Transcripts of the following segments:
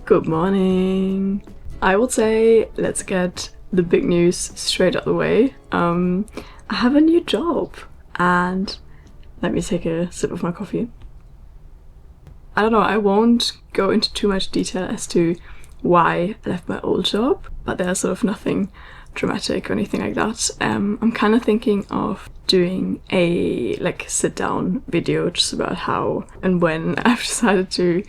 Good morning. I would say let's get the big news straight out of the way. I have a new job and let me take a sip of my coffee. I don't know, I won't go into too much detail as to why I left my old job, but there's sort of nothing dramatic or anything like that. I'm kind of thinking of doing a sit down video just about how and when I've decided to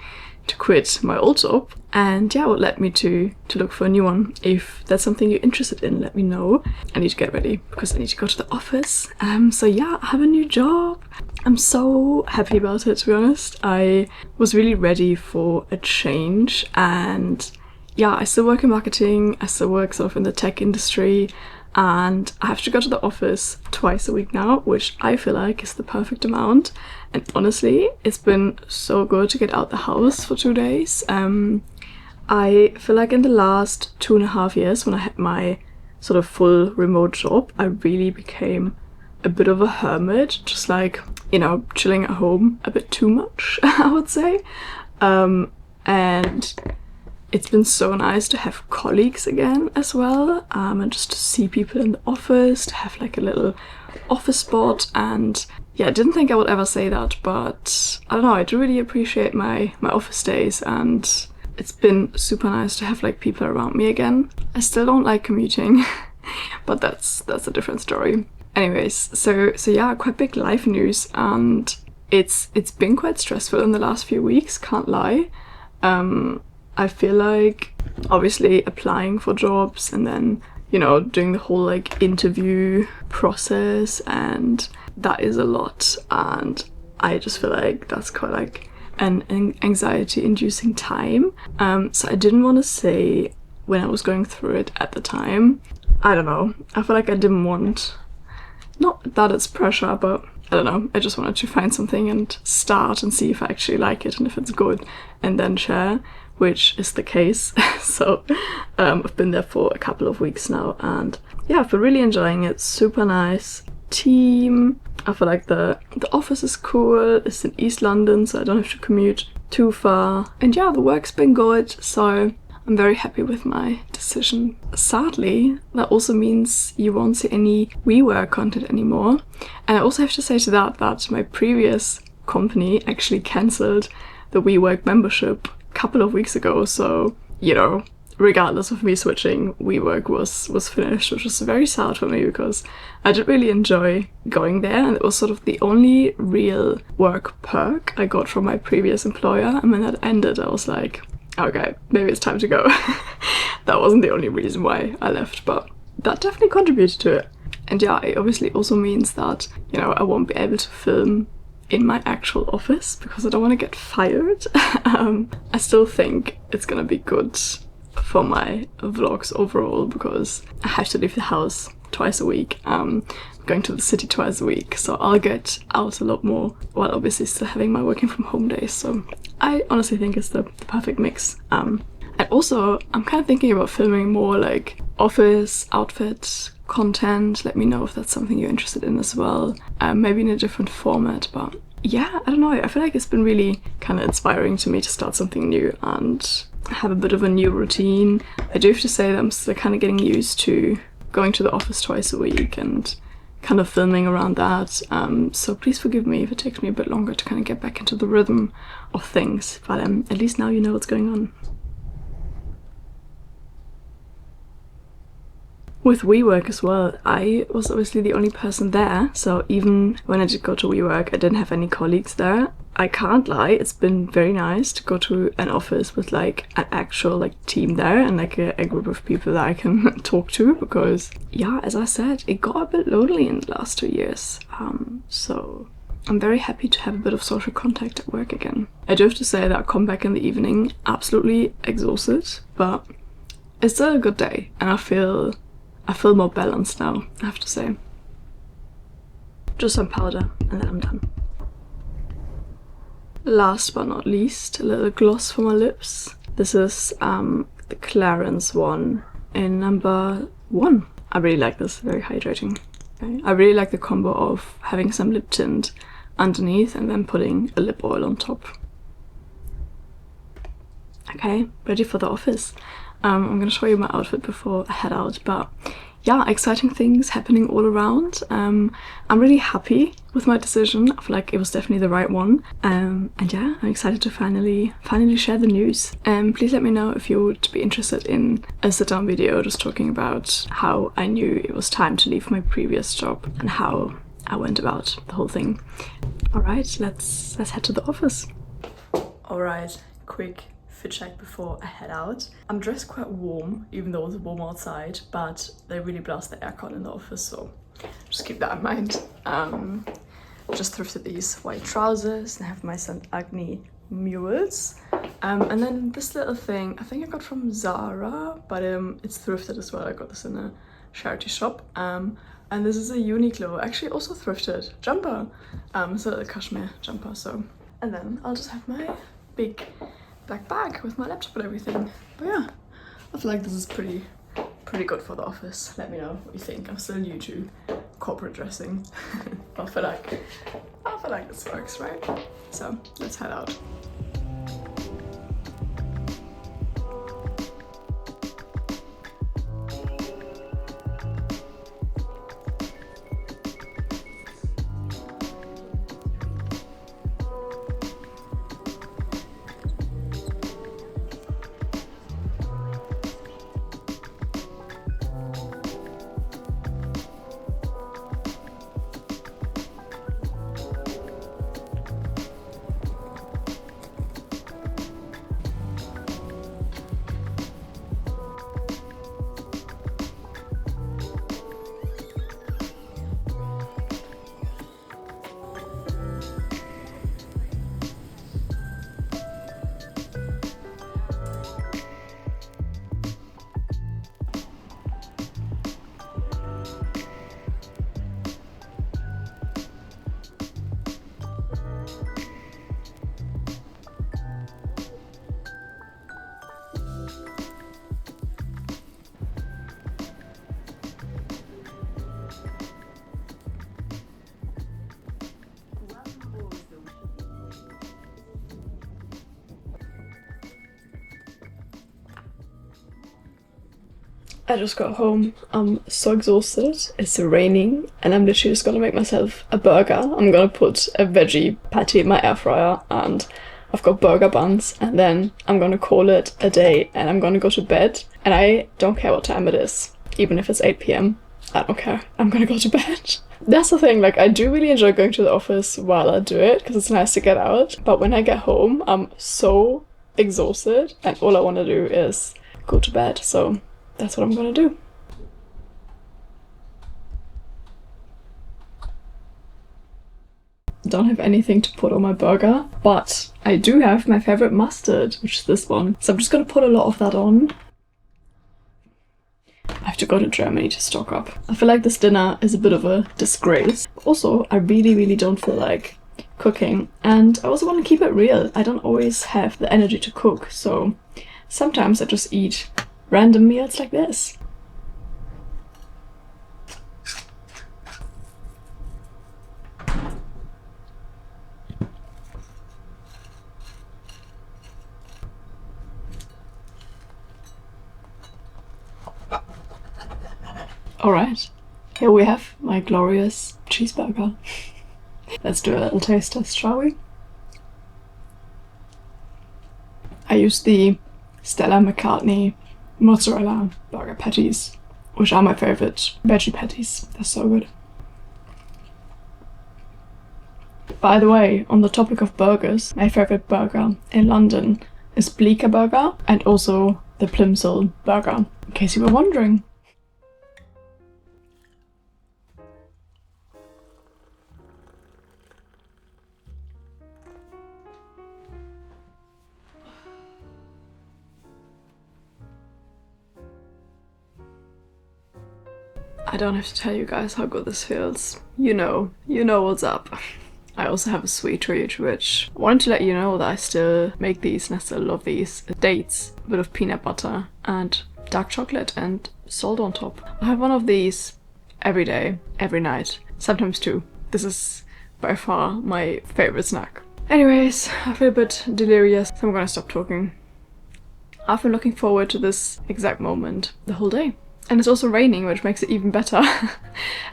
quit my old job, and yeah, what led me to look for a new one. If that's something you're interested in, let me know. I need to get ready because I need to go to the office. So yeah, I have a new job. I'm so happy about it, to be honest. I was really ready for a change, and yeah, I still work in marketing, I still work sort of in the tech industry, and I have to go to the office twice a week now, which I feel like is the perfect amount. And honestly, it's been so good to get out the house for 2 days. I feel like in the last 2.5 years, when I had my sort of full remote job, I really became a bit of a hermit, just like, you know, chilling at home a bit too much, I would say. And it's been so nice to have colleagues again as well, and just to see people in the office, to have like a little office spot. And yeah, I didn't think I would ever say that, but I don't know, I do really appreciate my office days, and it's been super nice to have like people around me again. I still don't like commuting, but that's a different story. Anyways, so yeah, quite big life news, and it's been quite stressful in the last few weeks, can't lie. I feel like obviously applying for jobs and then, you know, doing the whole like interview process, and that is a lot, and I just feel like that's quite like an anxiety inducing time. So I didn't want to say when I was going through it at the time. I don't know, I feel like I didn't want, not that it's pressure, but I don't know, I just wanted to find something and start and see if I actually like it and if it's good, and then share, which is the case. So I've been there for a couple of weeks now, and yeah, I've been really enjoying it. Super nice team. I feel like the office is cool. It's in East London, so I don't have to commute too far, and yeah, the work's been good, so I'm very happy with my decision. Sadly, that also means you won't see any WeWork content anymore, and I also have to say to that my previous company actually cancelled the WeWork membership couple of weeks ago, so you know, regardless of me switching, WeWork was finished, which was very sad for me because I did really enjoy going there, and it was sort of the only real work perk I got from my previous employer. And when that ended, I was like, okay, maybe it's time to go. That wasn't the only reason why I left, but that definitely contributed to it. And yeah, it obviously also means that, you know, I won't be able to film in my actual office because I don't want to get fired. I still think it's gonna be good for my vlogs overall because I have to leave the house twice a week. Going to the city twice a week, so I'll get out a lot more while obviously still having my working from home days. So I honestly think it's the perfect mix. And also I'm kind of thinking about filming more like office outfit content. Let me know if that's something you're interested in as well, maybe in a different format. But yeah, I don't know, I feel like it's been really kind of inspiring to me to start something new and have a bit of a new routine. I do have to say that I'm still kind of getting used to going to the office twice a week and kind of filming around that, so please forgive me if it takes me a bit longer to kind of get back into the rhythm of things, but at least now you know what's going on. With WeWork as well, I was obviously the only person there, so even when I did go to WeWork, I didn't have any colleagues there. I can't lie, it's been very nice to go to an office with like an actual like team there and like a group of people that I can talk to, because yeah, as I said, it got a bit lonely in the last 2 years. So I'm very happy to have a bit of social contact at work again. I do have to say that I come back in the evening absolutely exhausted, but it's still a good day, and I feel more balanced now, I have to say. Just some powder and then I'm done. Last but not least, a little gloss for my lips. This is the Clarins one in number 1. I really like this, very hydrating. Okay. I really like the combo of having some lip tint underneath and then putting a lip oil on top. Okay, ready for the office. I'm gonna show you my outfit before I head out, but yeah, exciting things happening all around. I'm really happy with my decision. I feel like it was definitely the right one. And yeah, I'm excited to finally share the news. Please let me know if you would be interested in a sit-down video just talking about how I knew it was time to leave my previous job and how I went about the whole thing. Alright, let's head to the office. Alright, quick fit check before I head out. I'm dressed quite warm, even though it's warm outside, but they really blast the aircon in the office, so just keep that in mind. Just thrifted these white trousers and I have my St. Agni mules. And then this little thing, I think I got from Zara, but it's thrifted as well. I got this in a charity shop. And this is a Uniqlo, actually also thrifted jumper. It's a little cashmere jumper, so. And then I'll just have my big black bag with my laptop and everything. But yeah, I feel like this is pretty good for the office. Let me know what you think. I'm still new to corporate dressing. I feel like this works, right? So let's head out. I just got home. I'm so exhausted. It's raining and I'm literally just gonna make myself a burger. I'm gonna put a veggie patty in my air fryer and I've got burger buns, and then I'm gonna call it a day and I'm gonna go to bed. And I don't care what time it is, even if it's 8 p.m. I don't care. I'm gonna go to bed. That's the thing, like I do really enjoy going to the office while I do it because it's nice to get out. But when I get home, I'm so exhausted and all I want to do is go to bed. So that's what I'm gonna do. Don't have anything to put on my burger, but I do have my favorite mustard, which is this one. So I'm just gonna put a lot of that on. I have to go to Germany to stock up. I feel like this dinner is a bit of a disgrace. Also, I really don't feel like cooking, and I also want to keep it real. I don't always have the energy to cook, so sometimes I just eat random meals like this. Alright, here we have my glorious cheeseburger. Let's do a little taste test, shall we? I used the Stella McCartney mozzarella burger patties, which are my favorite veggie patties. They're so good. By the way, on the topic of burgers, my favorite burger in London is Bleecker Burger and also the Plimsoll Burger, in case you were wondering. I don't have to tell you guys how good this feels. You know what's up. I also have a sweet treat, which I wanted to let you know that I still make these and I still love these. Dates, a bit of peanut butter and dark chocolate and salt on top. I have one of these every day, every night, sometimes two. This is by far my favorite snack. Anyways, I feel a bit delirious, so I'm gonna stop talking I've been looking forward to this exact moment the whole day. And it's also raining, which makes it even better.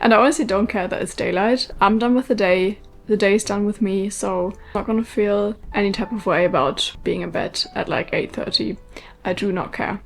And I honestly don't care that it's daylight. I'm done with the day. The day is done with me, so I'm not gonna feel any type of way about being in bed at like 8:30. I do not care.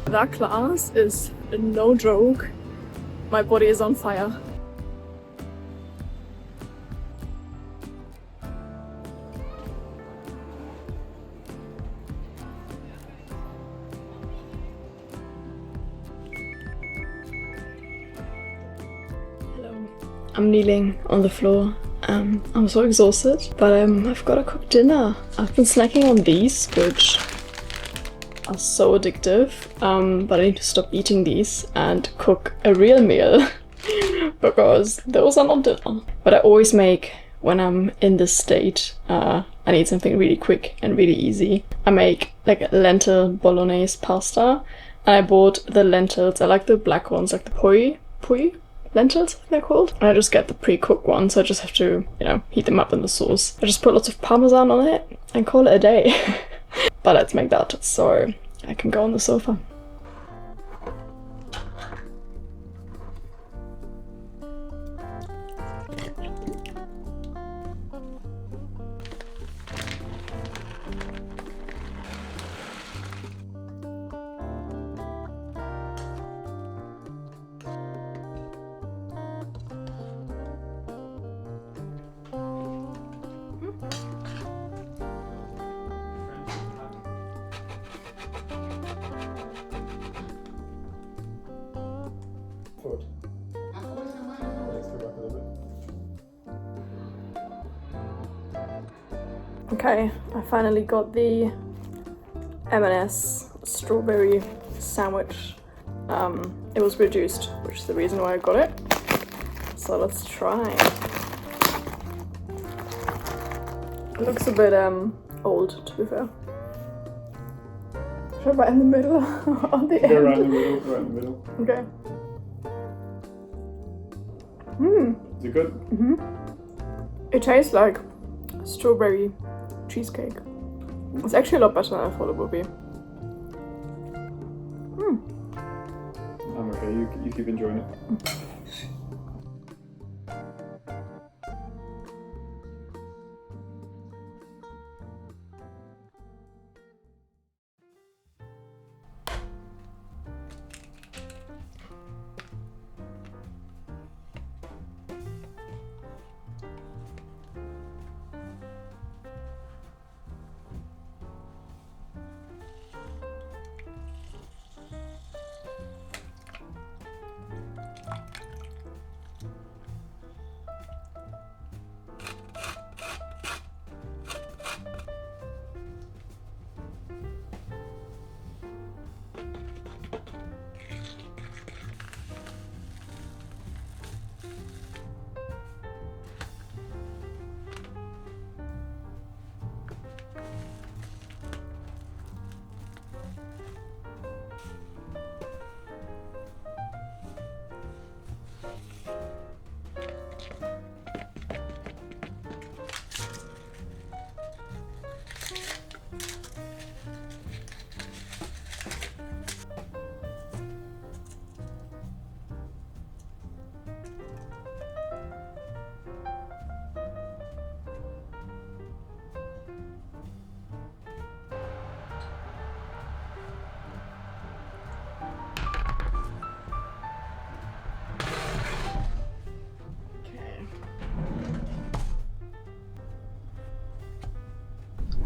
That class is no joke. My body is on fire. Hello. I'm kneeling on the floor. I'm so exhausted, but I've got to cook dinner. I've been snacking on these, which are so addictive, but I need to stop eating these and cook a real meal because those are not dinner. But I always make, when I'm in this state, I need something really quick and really easy. I make like a lentil bolognese pasta, and I bought the lentils. I like the black ones, like the poi lentils, they're called. And I just get the pre-cooked ones, so I just have to, you know, heat them up in the sauce. I just put lots of parmesan on it and call it a day. But let's make that so I can go on the sofa. Okay, I finally got the M&S strawberry sandwich. It was reduced, which is the reason why I got it. So let's try. It looks a bit old, to be fair. Should I right in the middle or on the end? Yeah, right in the middle, right in the middle. Okay. Is it good? It tastes like strawberry cheesecake. It's actually a lot better than I thought it would be. I'm okay, you keep enjoying it.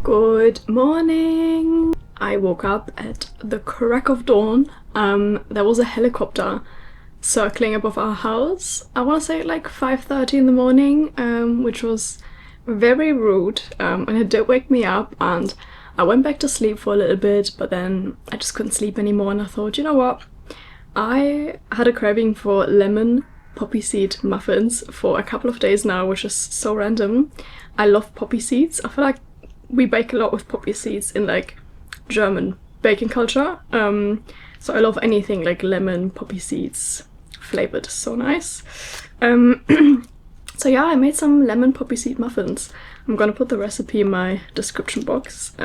Good morning! I woke up at the crack of dawn. There was a helicopter circling above our house. I want to say like 5:30 in the morning, which was very rude, and it did wake me up, and I went back to sleep for a little bit, but then I just couldn't sleep anymore, and I thought, you know what? I had a craving for lemon poppy seed muffins for a couple of days now, which is so random. I love poppy seeds. I feel like we bake a lot with poppy seeds in like German baking culture. So I love anything like lemon poppy seeds flavored. So nice. So yeah, I made some lemon poppy seed muffins. I'm gonna put the recipe in my description box.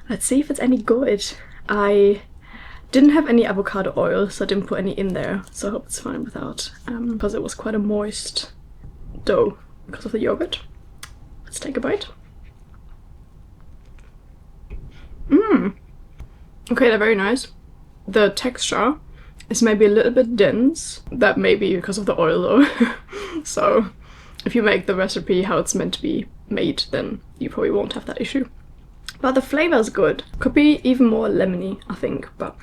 Let's see if it's any good. I didn't have any avocado oil, so I didn't put any in there, so I hope it's fine without, because it was quite a moist dough because of the yogurt. Let's take a bite. Okay, they're very nice. The texture is maybe a little bit dense. That may be because of the oil though. So if you make the recipe how it's meant to be made, then you probably won't have that issue. But the flavor is good. Could be even more lemony, I think, but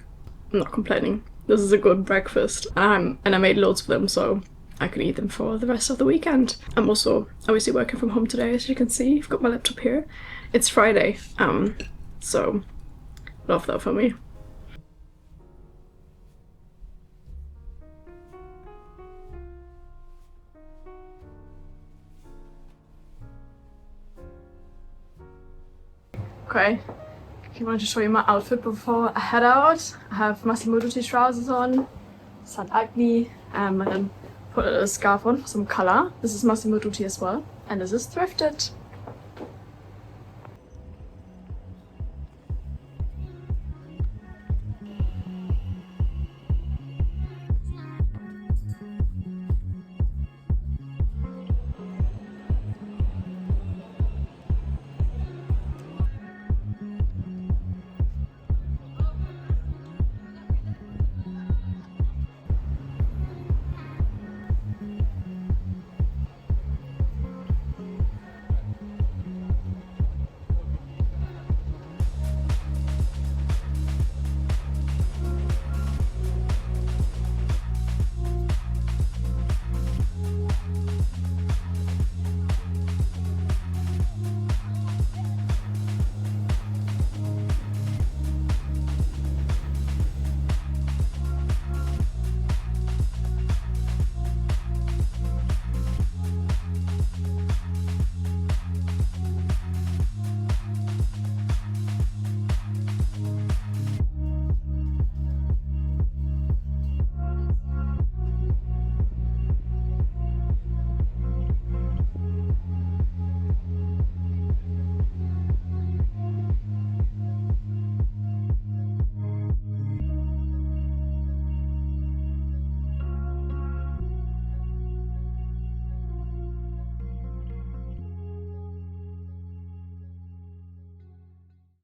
I'm not complaining. This is a good breakfast. And I made loads of them, so I can eat them for the rest of the weekend. I'm also obviously working from home today, as you can see. I've got my laptop here. It's Friday, so love that for me. Okay, if you want to show you my outfit before I head out, I have Massimo Dutti trousers on, San Agni, and then put a little scarf on for some color. This is Massimo Dutti as well, and this is thrifted.